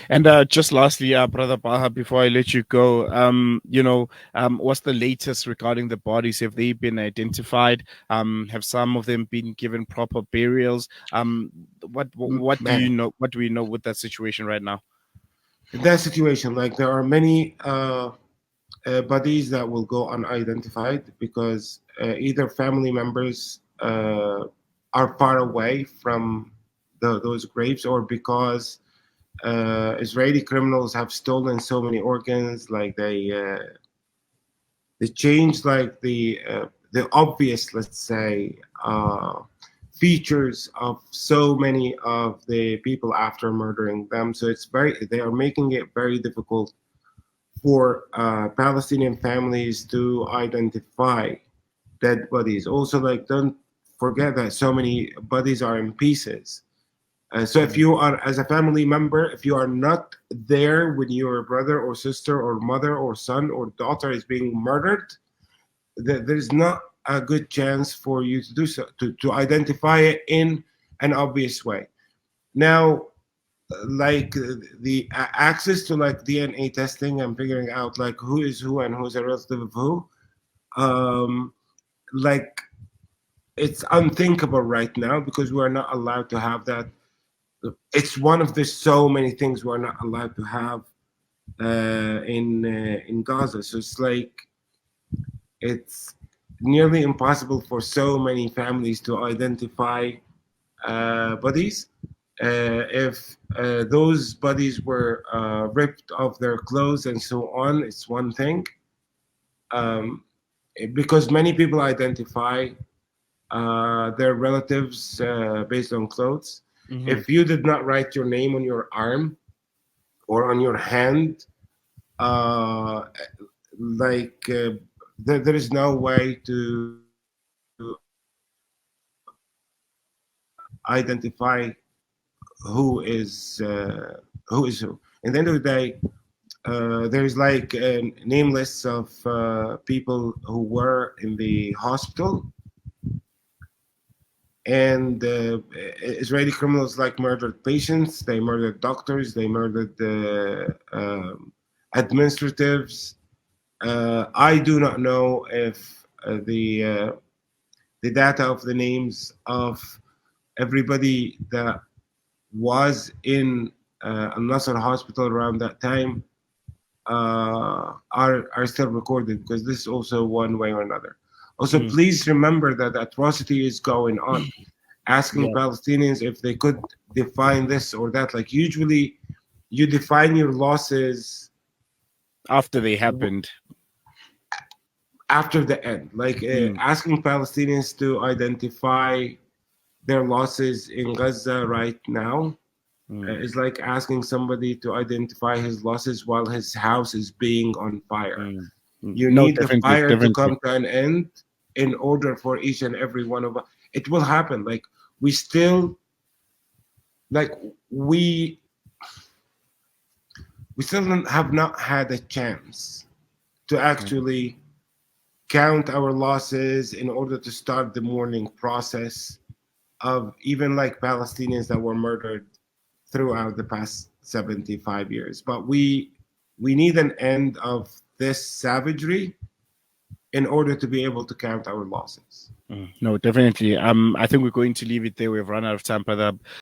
And just lastly, Brother Baha, before I let you go, what's the latest regarding the bodies? Have they been identified? Have some of them been given proper burials? What do you Man, know? What do we know with that situation right now? in that situation, like there are many bodies that will go unidentified because either family members are far away from those graves, or because Israeli criminals have stolen so many organs, like they changed like the obvious, let's say, features of so many of the people after murdering them. So they are making it very difficult for Palestinian families to identify dead bodies. Also, like, don't forget that so many bodies are in pieces. So if Mm. you are, as a family member, if you are not there when your brother or sister or mother or son or daughter is being murdered, there's not a good chance for you to do so, to identify it in an obvious way. Now, like the access to like DNA testing and figuring out like who is who and who's a relative of who, um, like it's unthinkable right now because we are not allowed to have that. It's one of the so many things we're not allowed to have in Gaza. So it's like it's nearly impossible for so many families to identify bodies. If those bodies were ripped of their clothes and so on, it's one thing. Um, because many people identify their relatives based on clothes. Hmm. If you did not write your name on your arm or on your hand, uh, like there is no way to identify who is who is who. In the end of the day, there's like a name lists of people who were in the hospital, and Israeli criminals like murdered patients, they murdered doctors, they murdered administratives. I do not know if the data of the names of everybody that was in Al Nasser hospital around that time are still recorded, because this is also one way or another. Also, Mm. please remember that atrocity is going on. Asking Yeah, Palestinians if they could define this or that, like usually you define your losses after they happened. after the end. Like Mm. asking Palestinians to identify their losses in Gaza right now Mm. is like asking somebody to identify his losses while his house is being on fire. Mm. Mm. You No, need the definitely, fire to definitely. come to an end in order for each and every one of us. It will happen. Like we still, like we we still have not had a chance to Mm. actually count our losses in order to start the mourning process of even like Palestinians that were murdered throughout the past 75 years. But we need an end of this savagery in order to be able to count our losses. Mm. No, definitely. I think we're going to leave it there. We've run out of time, brother.